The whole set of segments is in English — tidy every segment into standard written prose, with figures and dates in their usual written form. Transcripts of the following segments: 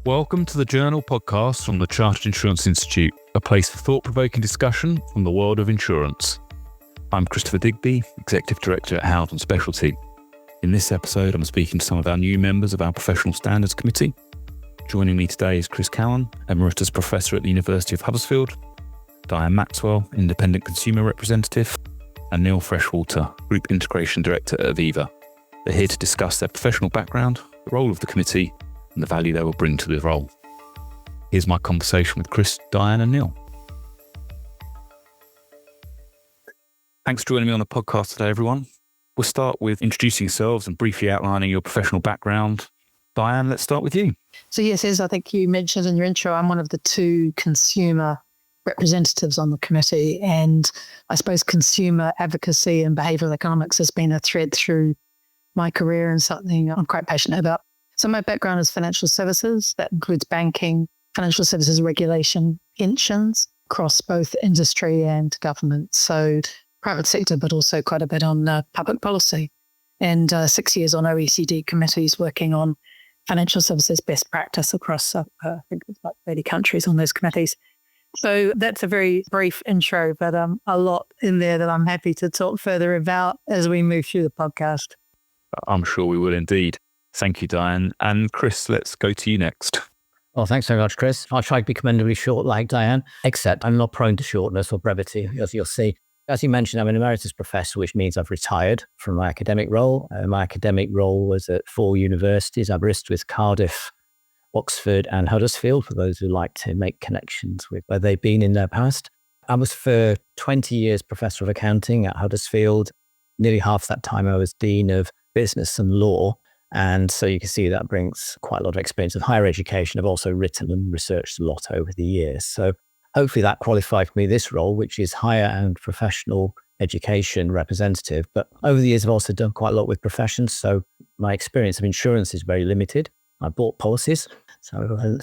Welcome to the Journal podcast from the Chartered Insurance Institute, a place for thought-provoking discussion from the world of insurance. I'm Christopher Digby, Executive Director at Howden Specialty. In this episode, I'm speaking to some of our new members of our Professional Standards Committee. Joining me today is Cowton, Emeritus Professor at the University of Huddersfield, Diane Maxwell, Independent Consumer Representative, and Neil Freshwater, Group Integration Director at Aviva. They're here to discuss their professional background, the role of the committee, and the value they will bring to the role. Here's my conversation with Chris, Diane and Neil. Thanks for joining me on the podcast today, everyone. We'll start with introducing yourselves and briefly outlining your professional background. Diane, let's start with you. So yes, as I think you mentioned in your intro, I'm one of the two consumer representatives on the committee, and I suppose consumer advocacy and behavioural economics has been a thread through my career and something I'm quite passionate about. So my background is financial services. That includes banking, financial services regulation, pensions across both industry and government. So private sector, but also quite a bit on public policy. And 6 years on OECD committees working on financial services best practice across, I think it's about 30 countries on those committees. So that's a very brief intro, but a lot in there that I'm happy to talk further about as we move through the podcast. I'm sure we will indeed. Thank you, Diane. And Chris, let's go to you next. Well, thanks very much, Chris. I'll try to be commendably short like Diane, except I'm not prone to shortness or brevity, as you'll see. As you mentioned, I'm an Emeritus Professor, which means I've retired from my academic role. My academic role was at 4 universities. I barristed with Cardiff, Oxford and Huddersfield, for those who like to make connections with where they've been in their past. I was for 20 years Professor of Accounting at Huddersfield. Nearly half that time I was Dean of Business and Law. And so you can see that brings quite a lot of experience of higher education. I've also written and researched a lot over the years. So hopefully that qualified for me this role, which is higher and professional education representative. But over the years, I've also done quite a lot with professions. So my experience of insurance is very limited. I bought policies. So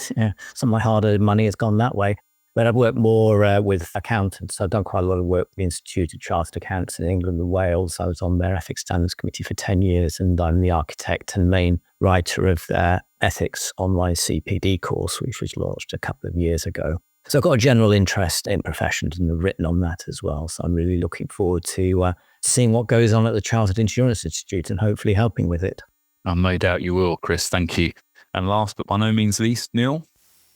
some of my hard-earned money has gone that way. But I've worked more with accountants. So I've done quite a lot of work with the Institute of Chartered Accountants in England and Wales. I was on their Ethics Standards Committee for 10 years, and I'm the architect and main writer of their Ethics Online CPD course, which was launched a couple of years ago. So I've got a general interest in professions and have written on that as well. So I'm really looking forward to seeing what goes on at the Chartered Insurance Institute and hopefully helping with it. No doubt you will, Chris. Thank you. And last but by no means least, Neil.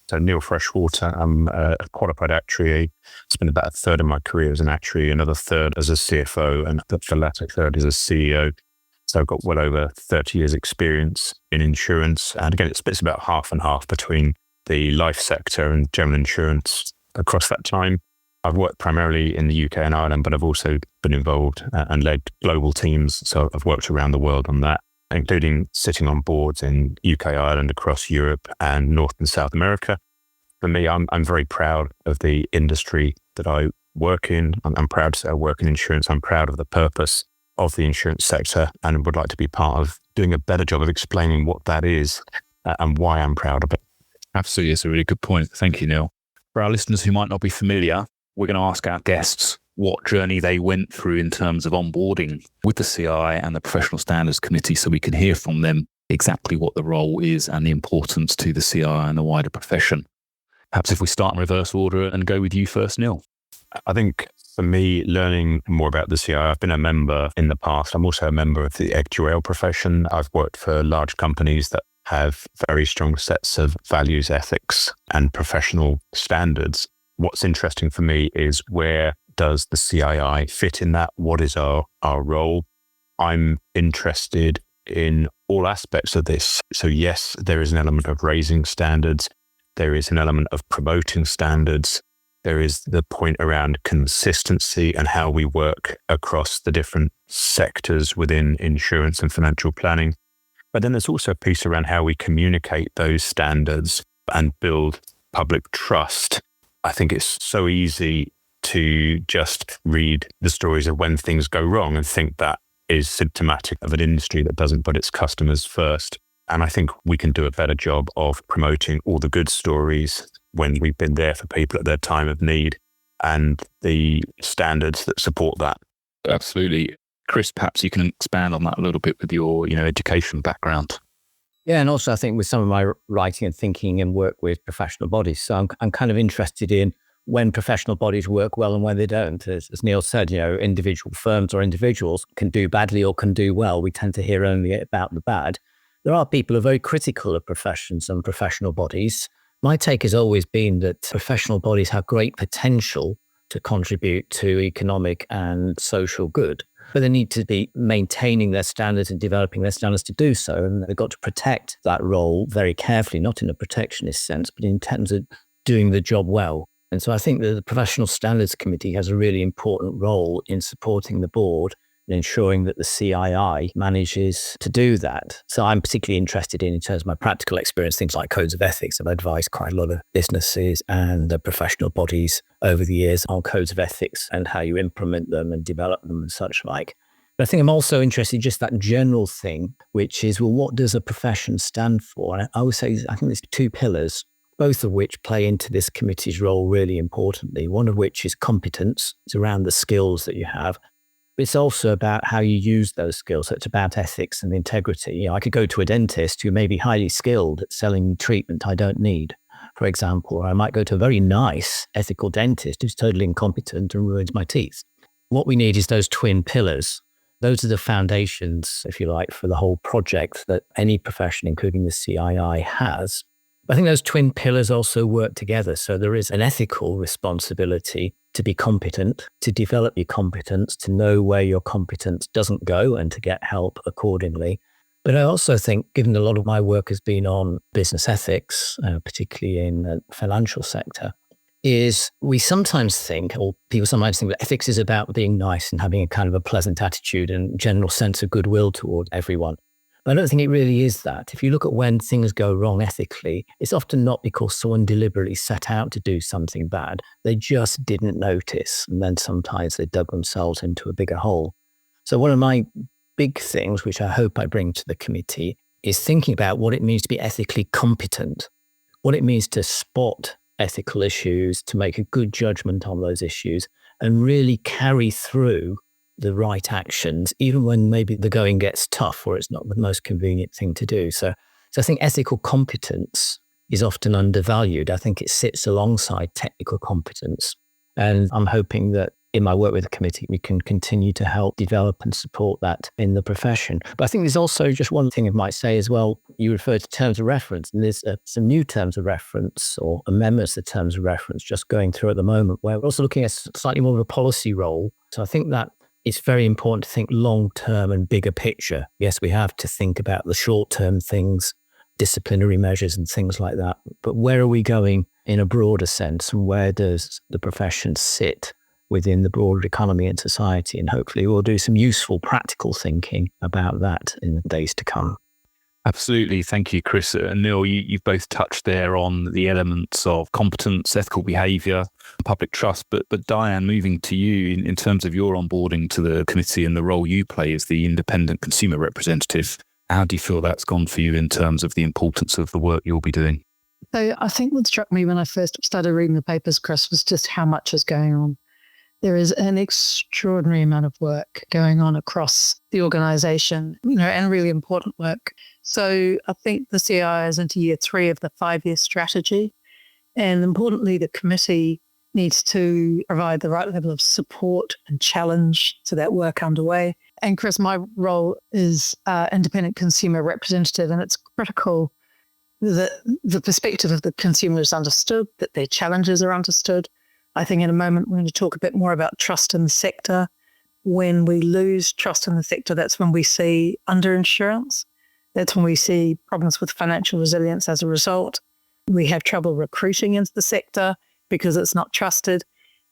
So Neil Freshwater, I'm a qualified actuary. Spent about a third of my career as an actuary, another third as a CFO, and the latter third as a CEO. So I've got well over 30 years experience in insurance. And again, it's about half and half between the life sector and general insurance across that time. I've worked primarily in the UK and Ireland, but I've also been involved and led global teams. So I've worked around the world on that, including sitting on boards in UK, Ireland, across Europe and North and South America. For me, I'm very proud of the industry that I work in. I'm proud to say I work in insurance. I'm proud of the purpose of the insurance sector and would like to be part of doing a better job of explaining what that is and why I'm proud of it. Absolutely. It's a really good point. Thank you, Neil. For our listeners who might not be familiar, we're going to ask our guests what journey they went through in terms of onboarding with the CI and the Professional Standards Committee, so we can hear from them exactly what the role is and the importance to the CI and the wider profession. Perhaps if we start in reverse order and go with you first, Neil. I think for me, learning more about the CI, I've been a member in the past. I'm also a member of the actuarial profession. I've worked for large companies that have very strong sets of values, ethics, and professional standards. What's interesting for me is where does the CII fit in that? What is our role? I'm interested in all aspects of this. So yes, there is an element of raising standards. There is an element of promoting standards. There is the point around consistency and how we work across the different sectors within insurance and financial planning. But then there's also a piece around how we communicate those standards and build public trust. I think it's so easy to just read the stories of when things go wrong and think that is symptomatic of an industry that doesn't put its customers first. And I think we can do a better job of promoting all the good stories when we've been there for people at their time of need and the standards that support that. Absolutely. Chris, perhaps you can expand on that a little bit with your, education background. Yeah, and also I think with some of my writing and thinking and work with professional bodies, so I'm kind of interested in when professional bodies work well and when they don't. As Neil said, individual firms or individuals can do badly or can do well. We tend to hear only about the bad. There are people who are very critical of professions and professional bodies. My take has always been that professional bodies have great potential to contribute to economic and social good, but they need to be maintaining their standards and developing their standards to do so. And they've got to protect that role very carefully, not in a protectionist sense, but in terms of doing the job well. And so I think that the Professional Standards Committee has a really important role in supporting the board and ensuring that the CII manages to do that. So I'm particularly interested in terms of my practical experience, things like codes of ethics. I've advised quite a lot of businesses and professional bodies over the years on codes of ethics and how you implement them and develop them and such like. But I think I'm also interested in just that general thing, which is, well, what does a profession stand for? And I would say, I think there's two pillars, both of which play into this committee's role really importantly. One of which is competence. It's around the skills that you have. But it's also about how you use those skills. So it's about ethics and integrity. I could go to a dentist who may be highly skilled at selling treatment I don't need, for example, or I might go to a very nice ethical dentist who's totally incompetent and ruins my teeth. What we need is those twin pillars. Those are the foundations, if you like, for the whole project that any profession, including the CII, has. I think those twin pillars also work together. So there is an ethical responsibility to be competent, to develop your competence, to know where your competence doesn't go and to get help accordingly. But I also think, given a lot of my work has been on business ethics, particularly in the financial sector, is we sometimes think, or people sometimes think, that ethics is about being nice and having a kind of a pleasant attitude and general sense of goodwill toward everyone. But I don't think it really is that. If you look at when things go wrong ethically, it's often not because someone deliberately set out to do something bad. They just didn't notice. And then sometimes they dug themselves into a bigger hole. So one of my big things, which I hope I bring to the committee, is thinking about what it means to be ethically competent, what it means to spot ethical issues, to make a good judgment on those issues, and really carry through the right actions, even when maybe the going gets tough or it's not the most convenient thing to do. So I think ethical competence is often undervalued. I think it sits alongside technical competence. And I'm hoping that in my work with the committee, we can continue to help develop and support that in the profession. But I think there's also just one thing I might say as well. You referred to terms of reference, and there's some new terms of reference or amendments to terms of reference just going through at the moment, where we're also looking at slightly more of a policy role. So I think that it's very important to think long-term and bigger picture. Yes, we have to think about the short-term things, disciplinary measures and things like that. But where are we going in a broader sense, and where does the profession sit within the broader economy and society? And hopefully we'll do some useful practical thinking about that in the days to come. Absolutely. Thank you, Chris. And Neil, you've both touched there on the elements of competence, ethical behaviour, public trust. But Diane, moving to you in terms of your onboarding to the committee and the role you play as the independent consumer representative, how do you feel that's gone for you in terms of the importance of the work you'll be doing? So I think what struck me when I first started reading the papers, Chris, was just how much is going on. There is an extraordinary amount of work going on across the organisation, and really important work. So I think the CII is into year 3 of the 5-year strategy. And importantly, the committee needs to provide the right level of support and challenge to that work underway. And Chris, my role is independent consumer representative, and it's critical that the perspective of the consumer is understood, that their challenges are understood. I think in a moment we're going to talk a bit more about trust in the sector. When we lose trust in the sector, that's when we see underinsurance. That's when we see problems with financial resilience as a result. We have trouble recruiting into the sector because it's not trusted.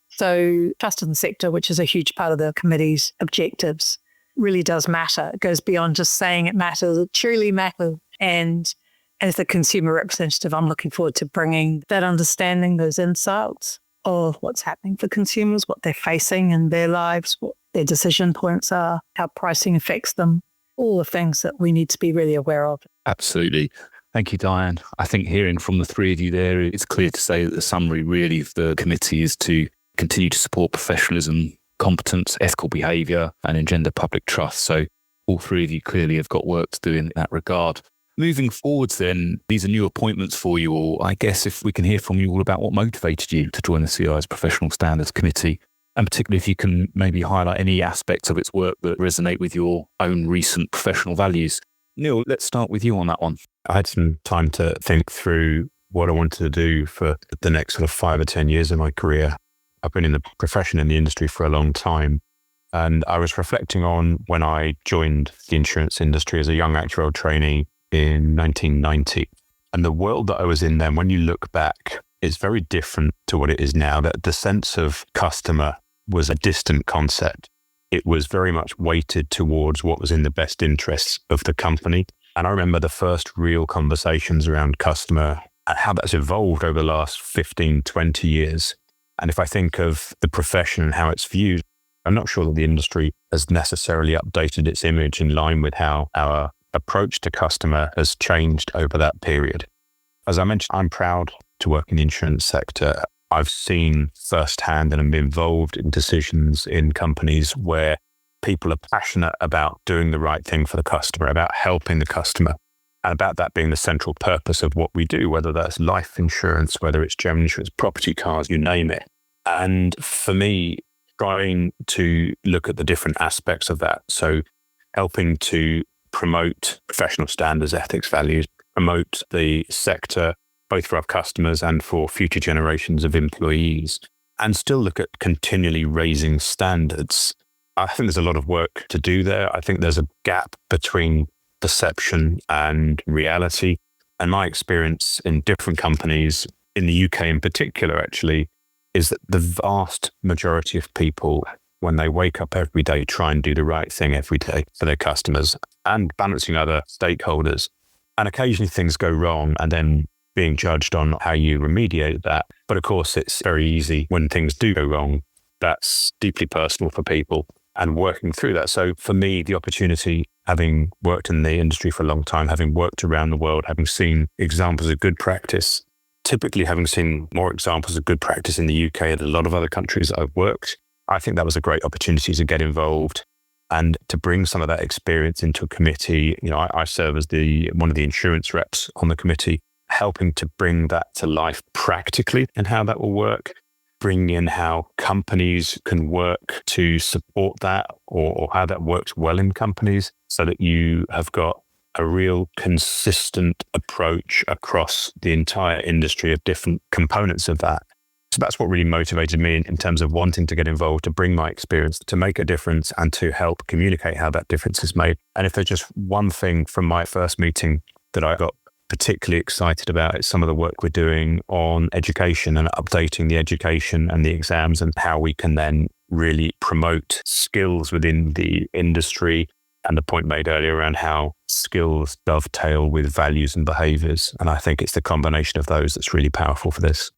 So trust in the sector, which is a huge part of the committee's objectives, really does matter. It goes beyond just saying it matters. It truly matters. And as the consumer representative, I'm looking forward to bringing that understanding, those insights of what's happening for consumers, what they're facing in their lives, what their decision points are, how pricing affects them, all the things that we need to be really aware of. Absolutely. Thank you, Diane. I think hearing from the three of you there, it's clear to say that the summary really of the committee is to continue to support professionalism, competence, ethical behaviour, and engender public trust. So all three of you clearly have got work to do in that regard. Moving forwards then, these are new appointments for you all. I guess if we can hear from you all about what motivated you to join the CI's Professional Standards Committee, and particularly if you can maybe highlight any aspects of its work that resonate with your own recent professional values. Neil, let's start with you on that one. I had some time to think through what I wanted to do for the next sort of 5 or 10 years of my career. I've been in the profession, in the industry for a long time. And I was reflecting on when I joined the insurance industry as a young actuarial trainee in 1990. And the world that I was in then, when you look back, is very different to what it is now. That the sense of customer was a distant concept. It was very much weighted towards what was in the best interests of the company. And I remember the first real conversations around customer and how that's evolved over the last 15, 20 years. And if I think of the profession and how it's viewed, I'm not sure that the industry has necessarily updated its image in line with how our approach to customer has changed over that period. As I mentioned, I'm proud to work in the insurance sector. I've seen firsthand and been involved in decisions in companies where people are passionate about doing the right thing for the customer, about helping the customer, and about that being the central purpose of what we do, whether that's life insurance, whether it's general insurance, property, cars, you name it. And for me, trying to look at the different aspects of that. So helping to promote professional standards, ethics, values, promote the sector, both for our customers and for future generations of employees, and still look at continually raising standards. I think there's a lot of work to do there. I think there's a gap between perception and reality. And my experience in different companies, in the UK in particular, actually, is that the vast majority of people, when they wake up every day, try and do the right thing every day for their customers and balancing other stakeholders. And occasionally things go wrong and then being judged on how you remediate that. But of course, it's very easy when things do go wrong. That's deeply personal for people and working through that. So for me, the opportunity, having worked in the industry for a long time, having worked around the world, having seen examples of good practice, typically having seen more examples of good practice in the UK and a lot of other countries that I've worked, I think that was a great opportunity to get involved and to bring some of that experience into a committee. You know, I serve as one of the insurance reps on the committee, helping to bring that to life practically and how that will work, bringing in how companies can work to support that or how that works well in companies so that you have got a real consistent approach across the entire industry of different components of that. So that's what really motivated me in terms of wanting to get involved, to bring my experience, to make a difference and to help communicate how that difference is made. And if there's just one thing from my first meeting that I got particularly excited about, it's some of the work we're doing on education and updating the education and the exams and how we can then really promote skills within the industry. And the point made earlier around how skills dovetail with values and behaviours. And I think it's the combination of those that's really powerful for this.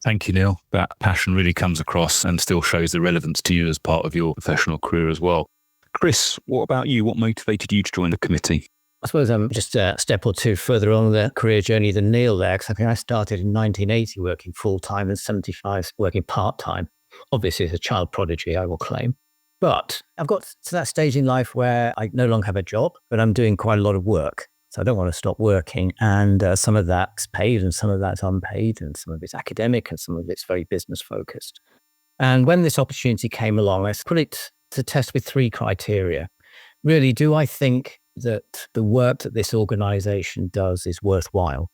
Thank you, Neil. That passion really comes across and still shows the relevance to you as part of your professional career as well. Chris, what about you? What motivated you to join the committee? I suppose I'm just a step or two further on the career journey than Neil there, because I think I started in 1980 working full-time and 75 working part-time. Obviously, as a child prodigy, I will claim. But I've got to that stage in life where I no longer have a job, but I'm doing quite a lot of work. So I don't want to stop working. And some of that's paid and some of that's unpaid and some of it's academic and some of it's very business focused. And when this opportunity came along, I put it to test with 3 criteria. Really, do I think that the work that this organization does is worthwhile?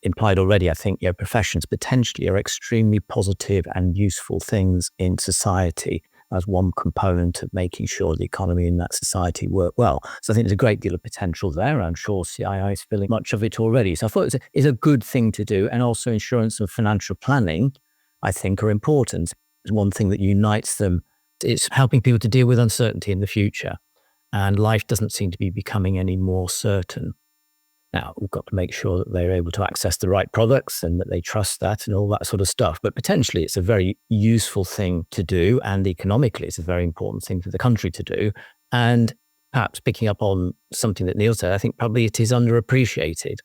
Implied already, I think professions potentially are extremely positive and useful things in society as one component of making sure the economy in that society work well. So I think there's a great deal of potential there. I'm sure CII is filling much of it already. So I thought it's a good thing to do. And also insurance and financial planning, I think, are important. It's one thing that unites them. It's helping people to deal with uncertainty in the future. And life doesn't seem to be becoming any more certain. Now, we've got to make sure that they're able to access the right products and that they trust that and all that sort of stuff. But potentially it's a very useful thing to do. And economically, it's a very important thing for the country to do. And perhaps picking up on something that Neil said, I think probably it is underappreciated.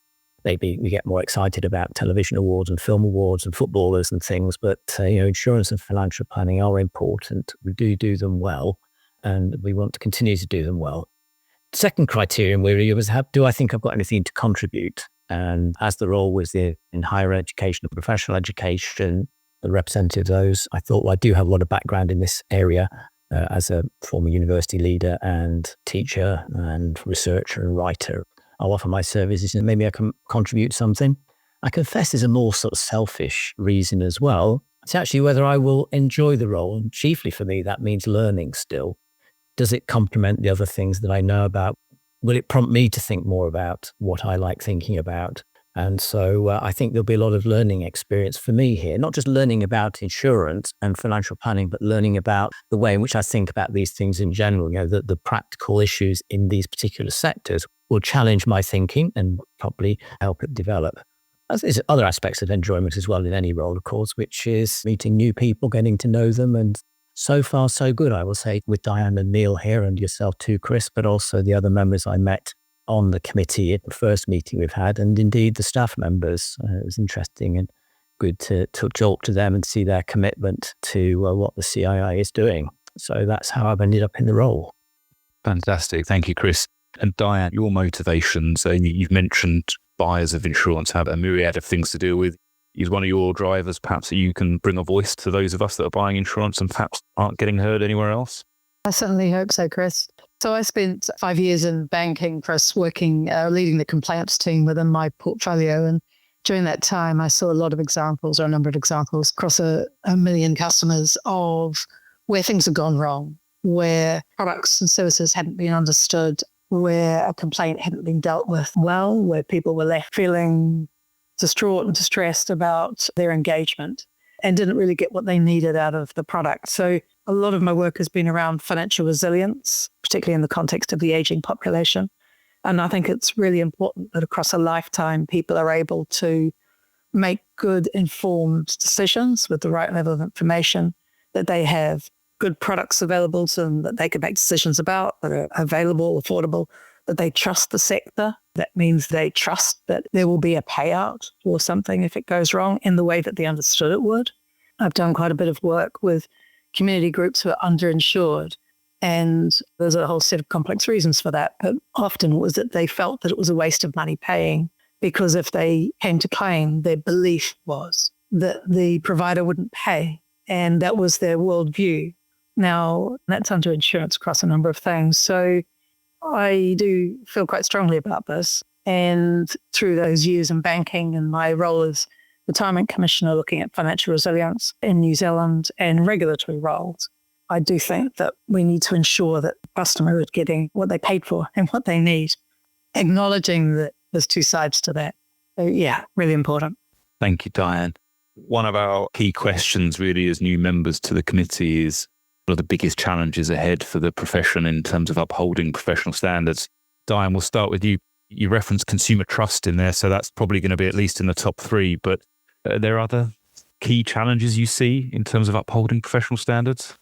Maybe we get more excited about television awards and film awards and footballers and things, but insurance and financial planning are important. We do them well, and we want to continue to do them well. Second criterion really was, do I think I've got anything to contribute? And as the role was in higher education and professional education, the representative of those, I thought, well, I do have a lot of background in this area as a former university leader and teacher and researcher and writer. I'll offer my services and maybe I can contribute something. I confess there's a more sort of selfish reason as well. It's actually whether I will enjoy the role. And chiefly for me, that means learning still. Does it complement the other things that I know about? Will it prompt me to think more about what I like thinking about? And so I think there'll be a lot of learning experience for me here, not just learning about insurance and financial planning, but learning about the way in which I think about these things in general. You know, the practical issues in these particular sectors will challenge my thinking and probably help it develop. There's other aspects of enjoyment as well in any role, of course, which is meeting new people, getting to know them. And so far, so good, I will say, with Diane and Neil here and yourself too, Chris, but also the other members I met on the committee at the first meeting we've had, and indeed the staff members. It was interesting and good to talk to them and see their commitment to what the CII is doing. So that's how I've ended up in the role. Fantastic. Thank you, Chris. And Diane, your motivations, you've mentioned buyers of insurance have a myriad of things to deal with. Is one of your drivers perhaps that you can bring a voice to those of us that are buying insurance and perhaps aren't getting heard anywhere else? I certainly hope so, Chris. So I spent 5 years in banking, Chris, working, leading the compliance team within my portfolio. And during that time, I saw a lot of examples, or a number of examples, across a million customers of where things had gone wrong, where products and services hadn't been understood, where a complaint hadn't been dealt with well, where people were left feeling distraught and distressed about their engagement and didn't really get what they needed out of the product. So a lot of my work has been around financial resilience, particularly in the context of the aging population. And I think it's really important that across a lifetime, people are able to make good, informed decisions with the right level of information, that they have good products available to them that they can make decisions about, that are available, affordable, that they trust the sector. That means they trust that there will be a payout for something if it goes wrong in the way that they understood it would. I've done quite a bit of work with community groups who are underinsured, and there's a whole set of complex reasons for that. But often it was that they felt that it was a waste of money paying, because if they came to claim, their belief was that the provider wouldn't pay, and that was their worldview. Now, that's under insurance across a number of things. So I do feel quite strongly about this. And through those years in banking and my role as Retirement Commissioner looking at financial resilience in New Zealand and regulatory roles, I do think that we need to ensure that the customer is getting what they paid for and what they need, acknowledging that there's two sides to that. So yeah, really important. Thank you, Diane. One of our key questions really as new members to the committee is, what are the biggest challenges ahead for the profession in terms of upholding professional standards? Diane, we'll start with you. You referenced consumer trust in there, so that's probably going to be at least in the top three. But are there other key challenges you see in terms of upholding professional standards?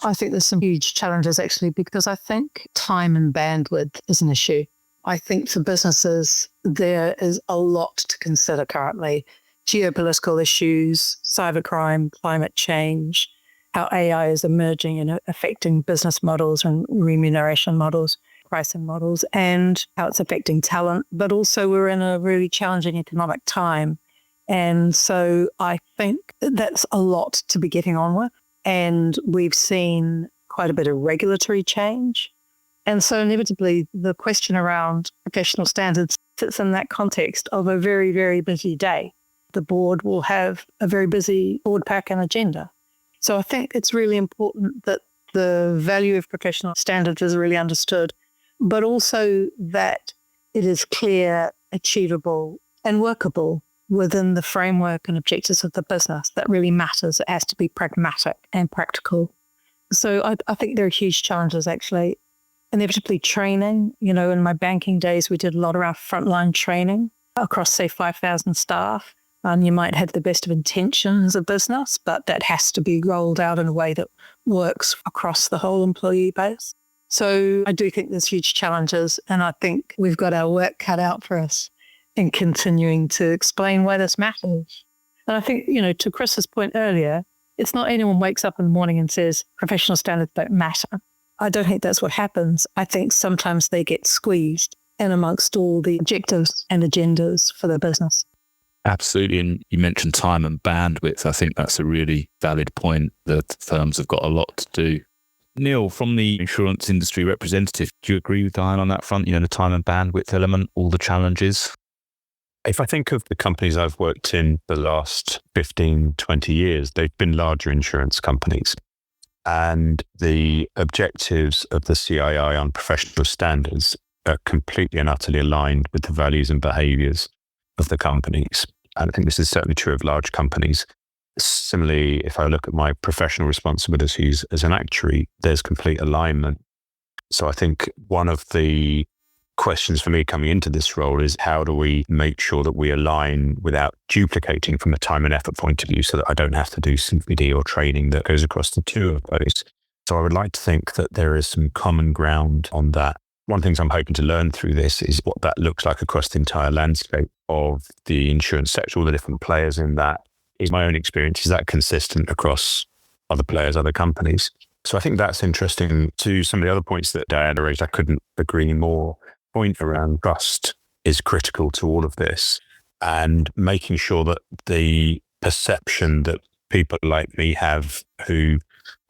I think there's some huge challenges, actually, because I think time and bandwidth is an issue. I think for businesses, there is a lot to consider currently. Geopolitical issues, cybercrime, climate change, how AI is emerging and affecting business models and remuneration models, pricing models, and how it's affecting talent. But also we're in a really challenging economic time. And so I think that's a lot to be getting on with. And we've seen quite a bit of regulatory change. And so inevitably the question around professional standards sits in that context of a very, very busy day. The board will have a very busy board pack and agenda. So I think it's really important that the value of professional standards is really understood, but also that it is clear, achievable, and workable within the framework and objectives of the business. That really matters. It has to be pragmatic and practical. So I think there are huge challenges, actually. Inevitably training. You know, in my banking days, we did a lot around frontline training across, say, 5,000 staff. You might have the best of intentions as a business, but that has to be rolled out in a way that works across the whole employee base. So I do think there's huge challenges, and I think we've got our work cut out for us in continuing to explain why this matters. And I think, you know, to Chris's point earlier, it's not anyone wakes up in the morning and says professional standards don't matter. I don't think that's what happens. I think sometimes they get squeezed in amongst all the objectives and agendas for their business. Absolutely. And you mentioned time and bandwidth. I think that's a really valid point that firms have got a lot to do. Neil, from the insurance industry representative, do you agree with Diane on that front? The time and bandwidth element, all the challenges? If I think of the companies I've worked in the last 15, 20 years, they've been larger insurance companies. And the objectives of the CII on professional standards are completely and utterly aligned with the values and behaviours of the companies. And I think this is certainly true of large companies. Similarly, if I look at my professional responsibilities as an actuary, there's complete alignment. So I think one of the questions for me coming into this role is how do we make sure that we align without duplicating from a time and effort point of view so that I don't have to do CPD or training that goes across the two of those. So I would like to think that there is some common ground on that. One of the things I'm hoping to learn through this is what that looks like across the entire landscape of the insurance sector, all the different players in that. Is my own experience, is that consistent across other players, other companies? So I think that's interesting. To some of the other points that Diana raised, I couldn't agree more. Point around trust is critical to all of this, and making sure that the perception that people like me have who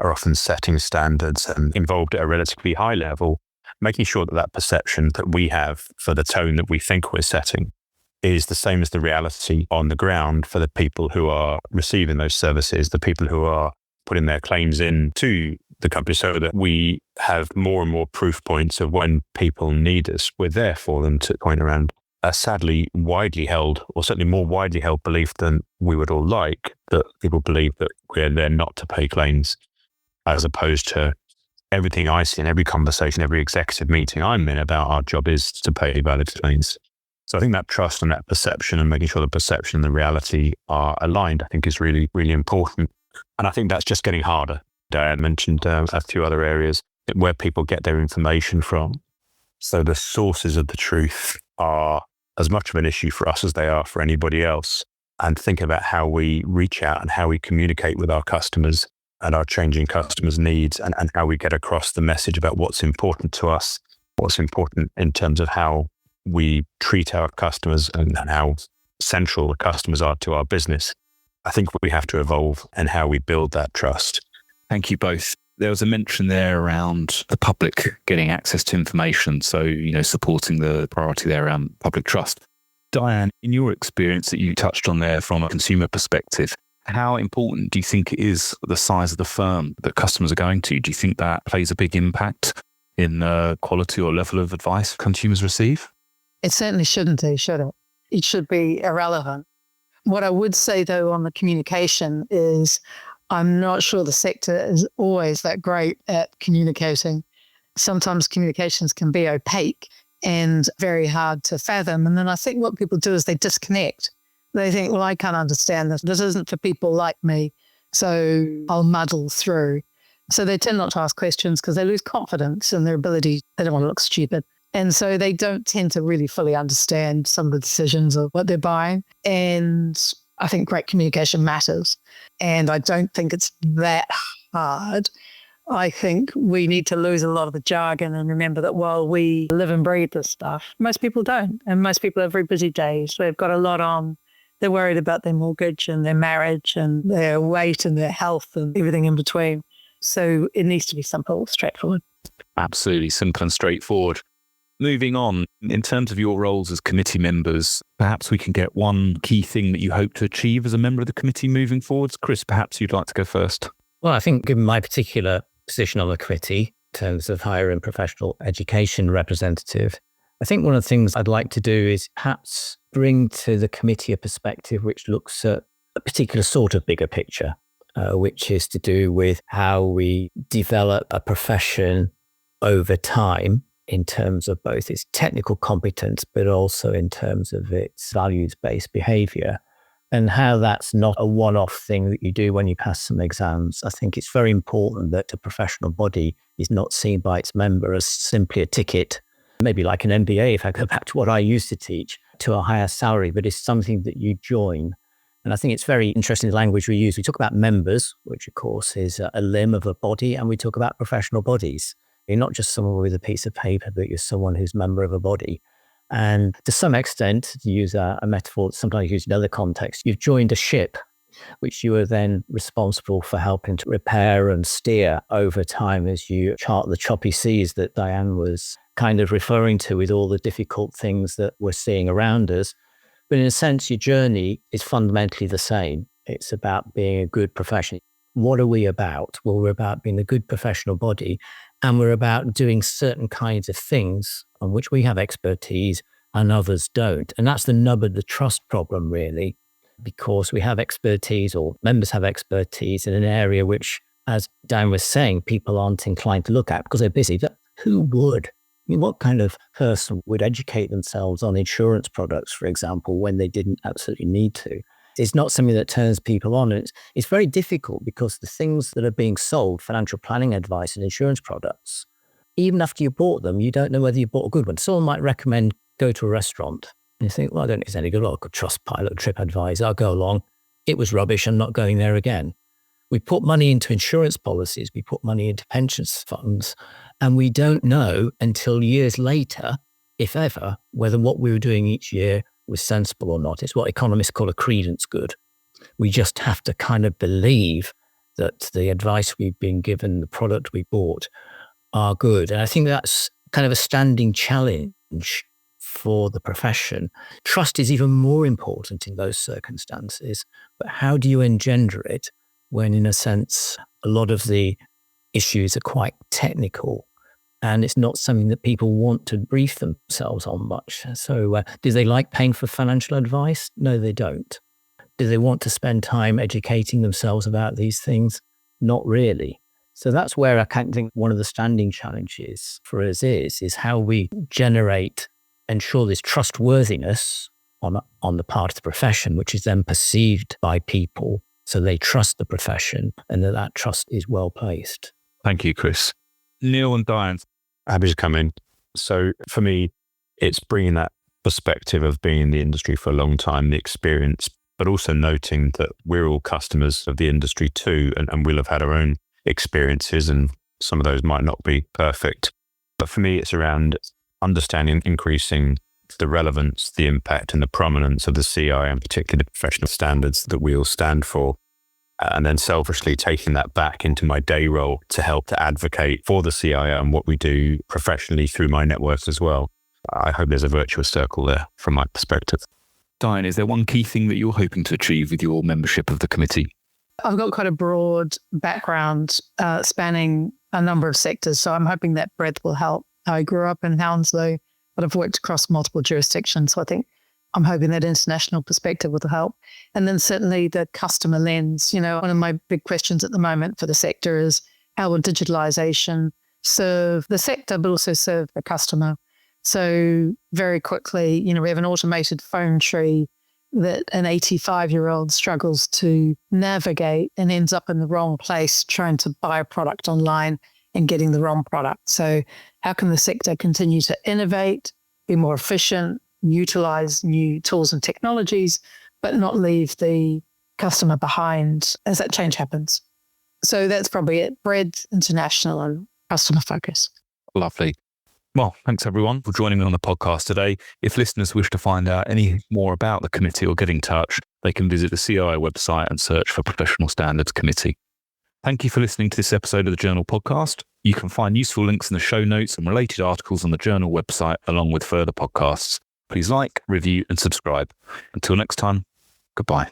are often setting standards and involved at a relatively high level, making sure that that perception that we have for the tone that we think we're setting is the same as the reality on the ground for the people who are receiving those services, the people who are putting their claims in to the company, so that we have more and more proof points of when people need us, we're there for them. To point around a sadly widely held, or certainly more widely held belief than we would all like, that people believe that we're there not to pay claims, as opposed to everything I see in every conversation, every executive meeting I'm in about our job is to pay valid claims. So I think that trust and that perception, and making sure the perception and the reality are aligned, I think is really, really important. And I think that's just getting harder. Diane mentioned a few other areas where people get their information from. So the sources of the truth are as much of an issue for us as they are for anybody else. And think about how we reach out and how we communicate with our customers and our changing customers' needs, and how we get across the message about what's important to us, what's important in terms of how we treat our customers and how central the customers are to our business. I think we have to evolve in how we build that trust. Thank you both. There was a mention there around the public getting access to information. So, supporting the priority there around public trust. Diane, in your experience that you touched on there from a consumer perspective, how important do you think it is the size of the firm that customers are going to? Do you think that plays a big impact in the quality or level of advice consumers receive? It certainly shouldn't, should it? It should be irrelevant. What I would say, though, on the communication is I'm not sure the sector is always that great at communicating. Sometimes communications can be opaque and very hard to fathom. And then I think what people do is they disconnect. They think, well, I can't understand this. This isn't for people like me, so I'll muddle through. So they tend not to ask questions because they lose confidence in their ability. They don't want to look stupid. And so they don't tend to really fully understand some of the decisions of what they're buying. And I think great communication matters. And I don't think it's that hard. I think we need to lose a lot of the jargon and remember that while we live and breathe this stuff, most people don't. And most people have very busy days. They've got a lot on. They're worried about their mortgage and their marriage and their weight and their health and everything in between. So it needs to be simple, straightforward. Absolutely simple and straightforward. Moving on, in terms of your roles as committee members, perhaps we can get one key thing that you hope to achieve as a member of the committee moving forwards. Chris, perhaps you'd like to go first. Well, I think given my particular position on the committee in terms of higher and professional education representative, I think one of the things I'd like to do is perhaps bring to the committee a perspective which looks at a particular sort of bigger picture, which is to do with how we develop a profession over time in terms of both its technical competence, but also in terms of its values-based behaviour, and how that's not a one-off thing that you do when you pass some exams. I think it's very important that a professional body is not seen by its member as simply a ticket, maybe like an MBA, if I go back to what I used to teach, to a higher salary, but it's something that you join. And I think it's very interesting the language we use. We talk about members, which of course is a limb of a body, and we talk about professional bodies. You're not just someone with a piece of paper, but you're someone who's a member of a body. And to some extent, to use a metaphor that's sometimes used in other contexts, you've joined a ship, which you are then responsible for helping to repair and steer over time as you chart the choppy seas that Diane was kind of referring to, with all the difficult things that we're seeing around us. But in a sense, your journey is fundamentally the same. It's about being a good professional. What are we about? Well, we're about being a good professional body, and we're about doing certain kinds of things on which we have expertise and others don't. And that's the nub of the trust problem, really, because we have expertise, or members have expertise, in an area which, as Dan was saying, people aren't inclined to look at because they're busy. But who would? I mean, what kind of person would educate themselves on insurance products, for example, when they didn't absolutely need to? It's not something that turns people on. It's very difficult because the things that are being sold, financial planning advice and insurance products, even after you bought them, you don't know whether you bought a good one. Someone might recommend go to a restaurant and you think, well, I don't think it's any good. Well, I could Trustpilot, TripAdvisor, I'll go along. It was rubbish. I'm not going there again. We put money into insurance policies. We put money into pensions funds, and we don't know until years later, if ever, whether what we were doing each year was sensible or not. It's what economists call a credence good. We just have to kind of believe that the advice we've been given, the product we bought, are good. And I think that's kind of a standing challenge for the profession. Trust is even more important in those circumstances, but how do you engender it when, in a sense, a lot of the issues are quite technical and it's not something that people want to brief themselves on much? So do they like paying for financial advice? No, they don't. Do they want to spend time educating themselves about these things? Not really. So that's where I kind of think one of the standing challenges for us is how we ensure this trustworthiness on the part of the profession, which is then perceived by people so they trust the profession and that trust is well placed. Thank you, Chris. Neil and Diane. Happy to come in. So for me, it's bringing that perspective of being in the industry for a long time, the experience, but also noting that we're all customers of the industry too, and we'll have had our own experiences, and some of those might not be perfect. But for me, it's around understanding, increasing the relevance, the impact and the prominence of the CI, and particularly the professional standards that we all stand for. And then selfishly taking that back into my day role to help to advocate for the CIO and what we do professionally through my network as well. I hope there's a virtuous circle there from my perspective. Diane, is there one key thing that you're hoping to achieve with your membership of the committee? I've got quite a broad background spanning a number of sectors, so I'm hoping that breadth will help. I grew up in Hounslow, but I've worked across multiple jurisdictions, so I think I'm hoping that international perspective will help. And then certainly the customer lens. You know, one of my big questions at the moment for the sector is how will digitalization serve the sector, but also serve the customer? So very quickly, you know, we have an automated phone tree that an 85-year-old struggles to navigate and ends up in the wrong place trying to buy a product online and getting the wrong product. So how can the sector continue to innovate, be more efficient, utilize new tools and technologies, but not leave the customer behind as that change happens? So that's probably it. Breadth, international and customer focus. Lovely. Well, thanks everyone for joining me on the podcast today. If listeners wish to find out any more about the committee or get in touch, they can visit the CIO website and search for Professional Standards Committee. Thank you for listening to this episode of the Journal podcast. You can find useful links in the show notes and related articles on the Journal website, along with further podcasts. Please like, review and subscribe. Until next time, goodbye.